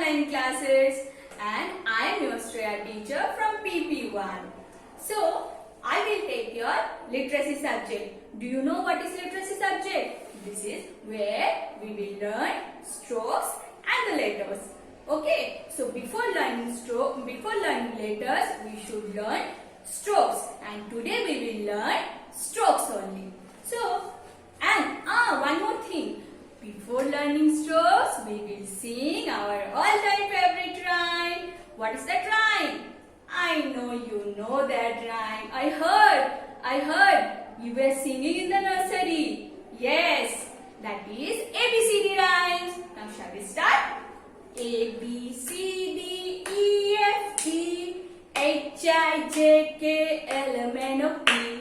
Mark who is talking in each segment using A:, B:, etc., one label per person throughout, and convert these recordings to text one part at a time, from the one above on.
A: online classes, and I am your Shreya teacher from PP1. So, I will take your literacy subject. Do you know what is literacy subject? This is where we will learn strokes and the letters. Okay, so before learning letters, we should learn strokes, and today we will learn strokes only. So, and one more thing. Before learning strokes, we will sing our all-time favorite rhyme. What is that rhyme? I know you know that rhyme. I heard you were singing in the nursery. Yes, that is ABCD rhymes. Now shall we start? A, B, C, D, E, F, G, H, I, J, K, L, M, N, O, P,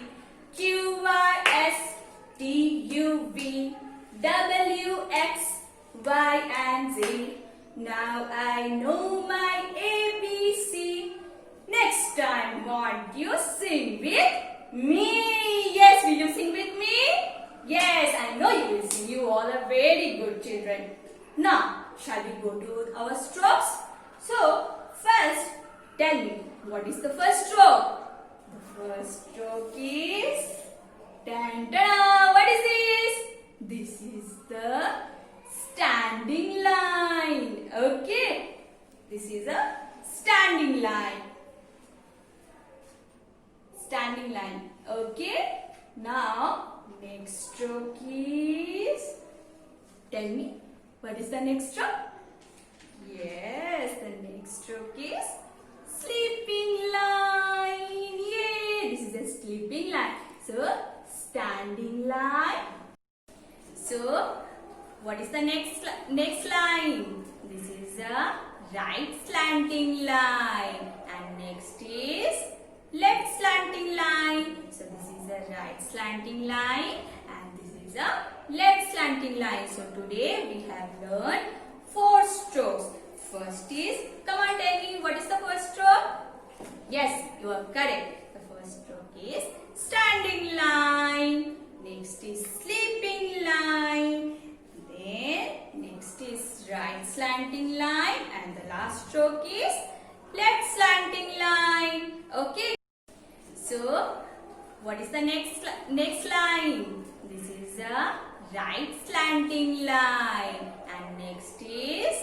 A: Q, R, S, T, U, V, W, X, Y, and Z. Now I know my ABC. Next time, won't you sing with me? Yes, will you sing with me? Yes, I know you will sing. You all are very good children. Now, shall we go to our strokes? So, first, tell me, what is the first stroke? The first stroke is... Tan-ta-da! What is this? This is the standing line. Okay. This is a standing line. Standing line. Okay. Now, next stroke is... Tell me, what is the next stroke? Yes, the next stroke is sleeping line. Yay! This is a sleeping line. So, standing line. So, what is the next line? This is a right slanting line. And next is left slanting line. So, this is a right slanting line. And this is a left slanting line. So, today we have learned 4 strokes. First is, come on tell me, what is the first stroke? Yes, you are correct. The first stroke is standing line. Next is sleeping line. Then next is right slanting line. And the last stroke is left slanting line. Okay. So, what is the next line? This is a right slanting line. And next is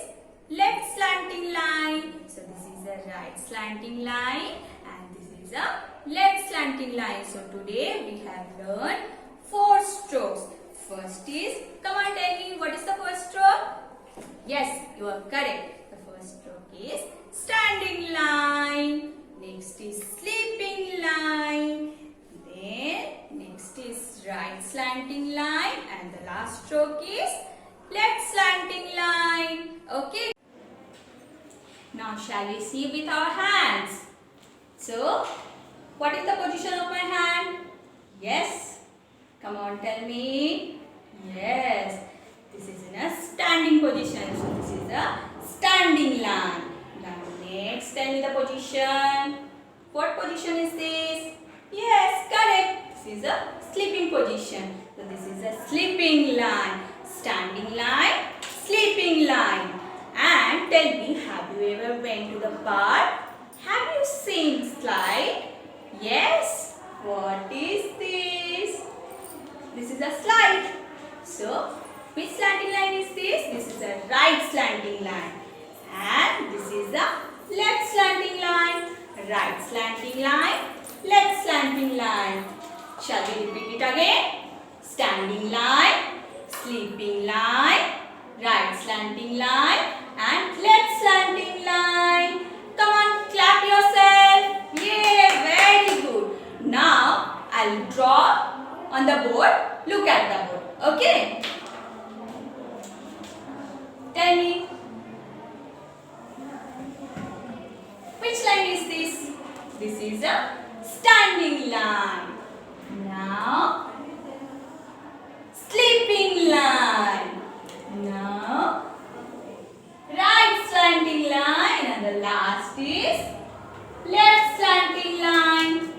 A: left slanting line. So, this is a right slanting line. And this is a left slanting line. So, today we have learned 4 strokes. First is, come on tell me, what is the first stroke? Yes, you are correct. The first stroke is standing line. Next is sleeping line. Then next is right slanting line. And the last stroke is left slanting line. Okay. Now shall we see with our hands? So, what is the position of my hand? Yes. Come on, tell me. Yes. This is in a standing position. So, this is a standing line. Now, next, tell me the position. What position is this? Yes, correct. This is a sleeping position. So, this is a sleeping line. Standing line, sleeping line. And tell me, have you ever went to the park? Have you seen slide? Yes. What is this? This is a slide. So, which slanting line is this? This is a right slanting line. And this is a left slanting line. Right slanting line, left slanting line. Shall we repeat it again? Standing line, sleeping line, right slanting line, and left slanting line. Come on, clap yourself. Yay, very good. Now, I'll draw on the board. Look at the board. Okay? Tell me. Which line is this? This is a standing line. Now, sleeping line. Now, right slanting line. And the last is left slanting line.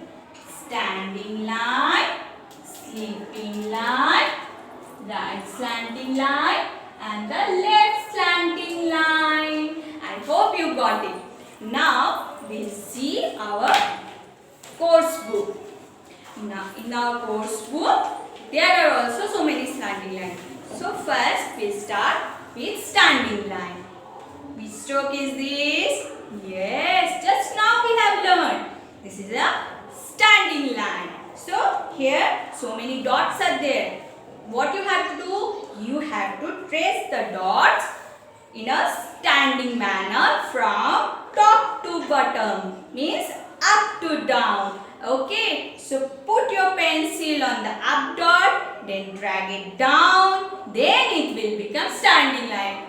A: Standing line, sleeping line, right slanting line, and the left slanting line. And you got it. Now we'll see our course book. Now in our course book there are also so many standing lines. So first we start with standing line. Which stroke is this? Yes, just now we have learned. This is a standing line. So here so many dots are there. What you have to do? You have to trace the dots in a standing manner from top to bottom. Means up to down. Okay. So put your pencil on the up dot. Then drag it down. Then it will become standing line.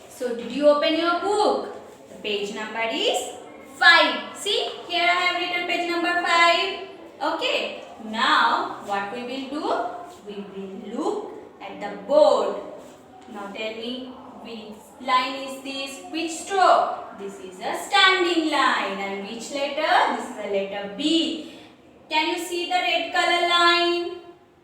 A: So did you open your book? The page number is 5. See, here I have written page number 5. Okay. Now what we will do? We will look at the board. Now tell me, which line is this? Which stroke? This is a standing line. And which letter? This is the letter B. Can you see the red color line?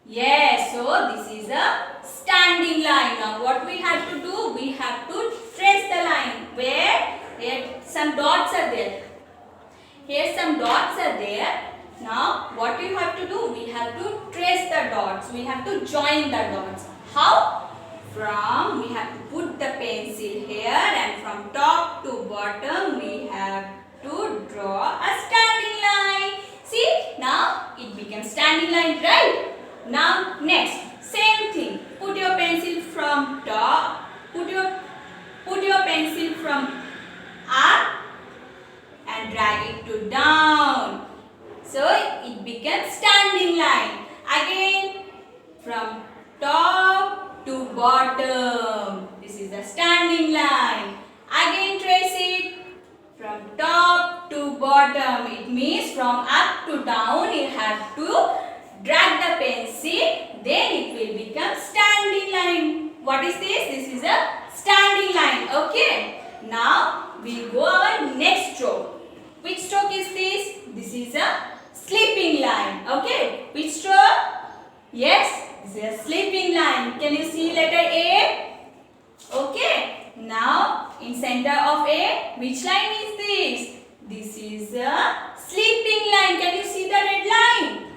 A: Yes, so this is a standing line. Now what we have to do? We have to trace the line. Where? Here some dots are there. Here some dots are there. Now what you have to do? We have to trace the dots. We have to join the dots. How? We have to put the pencil here and from top to bottom we have to draw a standing line. See? Now it becomes standing line, right? Now next, same thing. Put your pencil from top. Put your pencil from up and drag it to down. So it becomes standing line. Again from top to bottom. This is the standing line. Again trace it from top to bottom. It means from up to down you have to drag the pencil. Then it will become standing line. What is this? This is a standing line. Okay. Now we go our next stroke. Which stroke is this? This is a sleeping line. Okay. Which stroke? Yes. This is a sleeping line. Can you see letter A? Okay. Now in center of A, which line is this? This is a sleeping line. Can you see the red line?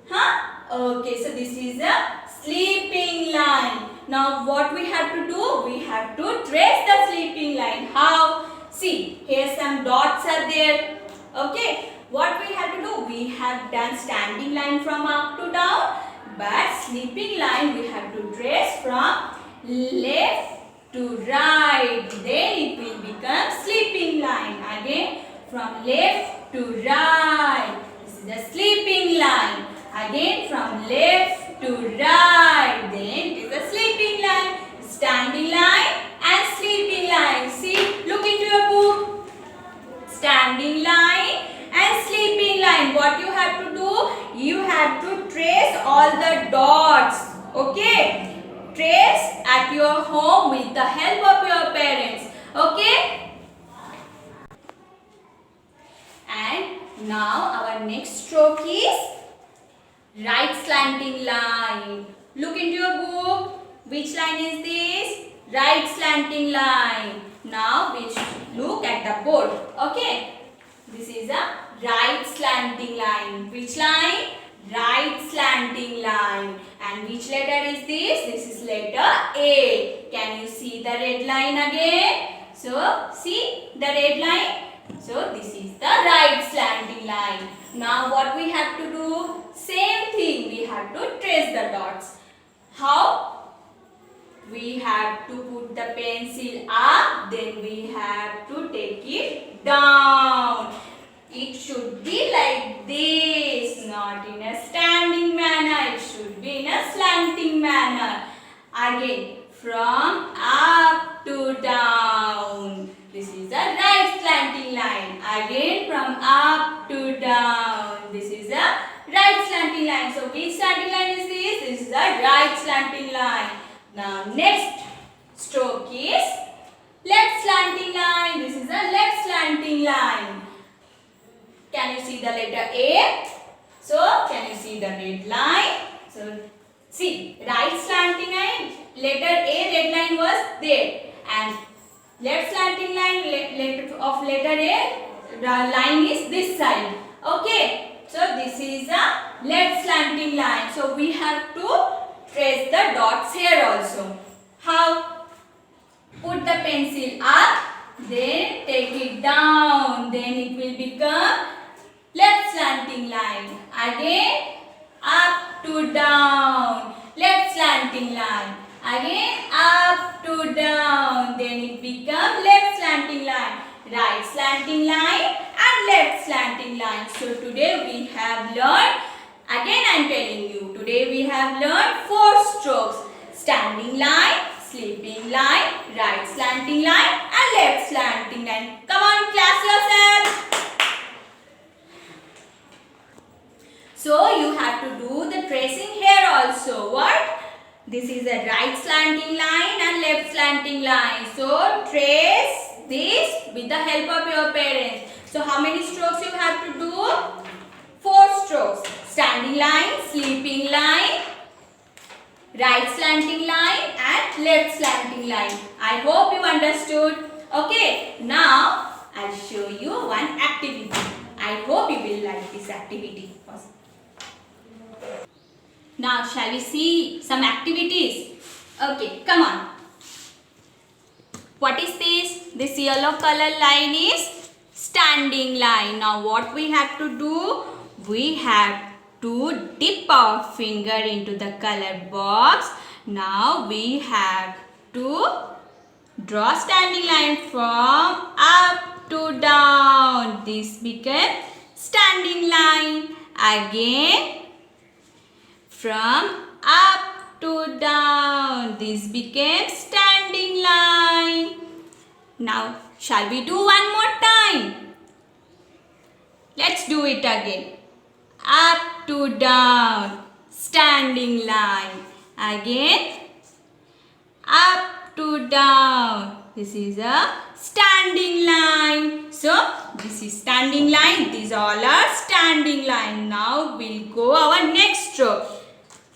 A: Huh? Okay. So this is a sleeping line. Now what we have to do? We have to trace the sleeping line. How? See, here some dots are there. Okay. What we have to do? We have done standing line from up to down. But sleeping line we have to trace from left to right. Then it will become sleeping line. Again from left to right. This is the sleeping line. Again from left to right. Then it is the sleeping line. Standing line and sleeping line. See, look into your book. Standing line and sleeping line. What you have to do? You have to trace all the dots. Okay. Trace at your home with the help of your parents. Okay. And now our next stroke is right slanting line. Look into your book. Which line is this? Right slanting line. Now we should look at the board. Okay. This is a right slanting line. Which line? Right slanting line. And which letter is this? This is letter A. Can you see the red line again? So, see the red line? So, this is the right slanting line. Now, what we have to do? Same thing. We have to trace the dots. How? We have to put the pencil up. Then we have to take it down. It should be like this, not in a standing manner. It should be in a slanting manner. Again, from up to down. This is a right slanting line. Again, from up to down. This is a right slanting line. So, which slanting line is this? This is a right slanting line. Now, next stroke is left slanting line. This is a left slanting line. Can you see the letter A? So, can you see the red line? So, see, right slanting line, letter A red line was there. And Left slanting line of letter A, the line is this side. Okay. So this is a left slanting line. So we have to trace the dots here also. How? Put the pencil up, then take it down. Then it will become left slanting line. Again, up to down. Left slanting line. Again, up to down. Then it becomes left slanting line. Right slanting line and left slanting line. So today we have learned, again I am telling you, today we have learned 4 strokes. Standing line, sleeping line, right slanting line and left slanting line. Come on, class yourself. So you have to do the tracing here also. What? This is a right slanting line and left slanting line. So trace this with the help of your parents. So how many strokes you have to do? 4 strokes. Standing line, sleeping line, right slanting line and left slanting line. I hope you understood. Okay, now I'll show you one activity. I hope you will like this activity. Now shall we see some activities? Okay, come on. What is this? This yellow color line is standing line. Now what we have to do? We have to dip our finger into the color box. Now we have to draw standing line from up to down. This became standing line. Again, from up to down. This became standing line. Now, shall we do one more time? Let's do it again. Up to down. Standing line. Again. Up to down. This is a standing line. So, this is standing line. These all are standing line. Now, we'll go our next stroke.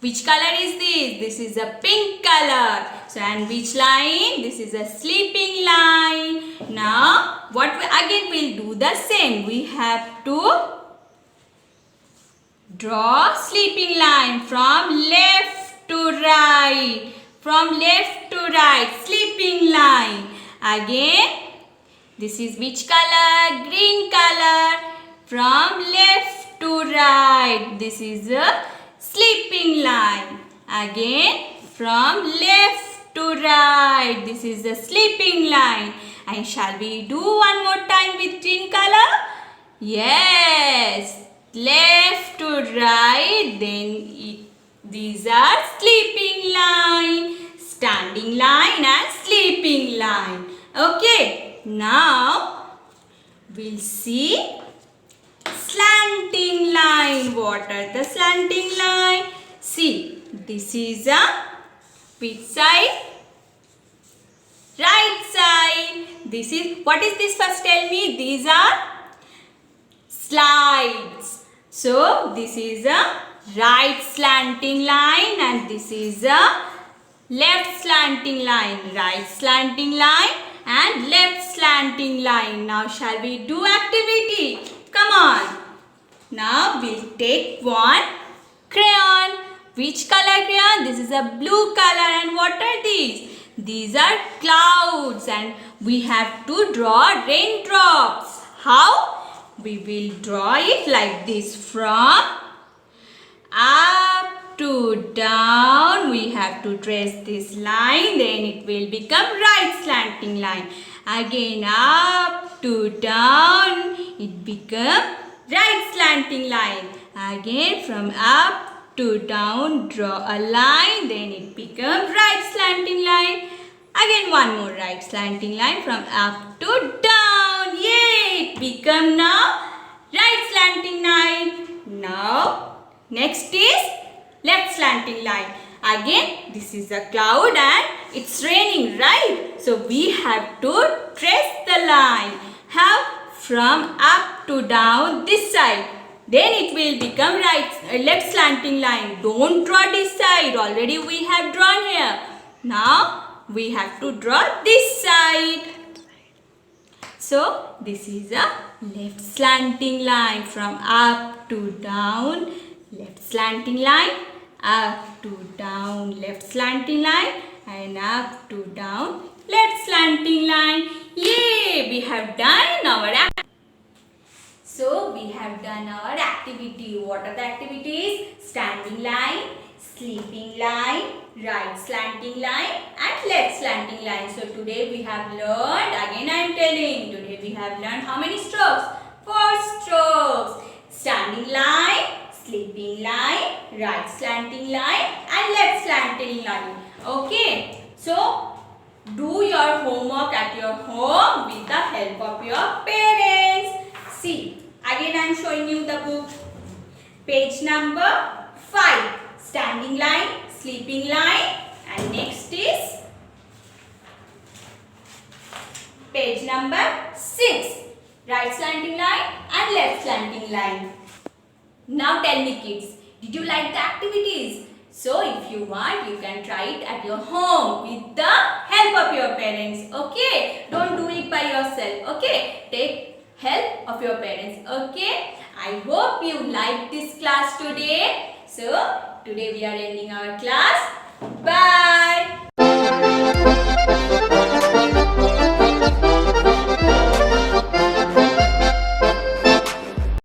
A: Which color is this? This is a pink color. So, and which line? This is a sleeping line. Now, what we, again we'll do the same. We have to draw sleeping line from left to right. From left to right. Sleeping line. Again, this is which color? Green color. From left to right. This is a sleeping line. Again, from left to right. This is the sleeping line. And shall we do one more time with green color? Yes. Left to right. Then these are sleeping line, standing line and sleeping line. Okay. Now, we'll see slanting line. What are the slanting line? See, this is a which side? Right side. This is, what is this? First tell me. These are slides. So, this is a right slanting line and this is a left slanting line. Right slanting line and left slanting line. Now, shall we do activity? Come on. Now we'll take one crayon. Which color crayon? This is a blue color. And what are these? These are clouds and we have to draw raindrops. How? We will draw it like this. From up to down. We have to trace this line. Then it will become right slanting line. Again up to down. It becomes right slanting line. Again from up to down draw a line. Then it becomes right slanting line. Again one more right slanting line from up to down. Yay! It become now right slanting line. Now next is left slanting line. Again this is a cloud and it's raining, right? So we have to trace the line. How? From up to down this side. Then it will become left slanting line. Don't draw this side. Already we have drawn here. Now we have to draw this side. So this is a left slanting line from up to down, left slanting line, up to down, left slanting line, and up to down, left slanting line. Yay! We have done our activity. So we have done our activity. What are the activities? Standing line, sleeping line, right slanting line and left slanting line. So today we have learned, again I am telling, today we have learned how many strokes? 4 strokes. Standing line, sleeping line, right slanting line and left slanting line. Okay. So do your homework at your home with the help of your parents. See, again I am showing you the book. Page number 5. Standing line, sleeping line, and next is page number 6. Right slanting line and left slanting line. Now tell me kids, did you like the activities? So if you want, you can try it at your home with the help of your parents. Okay? Don't do it by yourself. Okay? Take help of your parents. Okay? I hope you liked this class today. So today we are ending our class. Bye.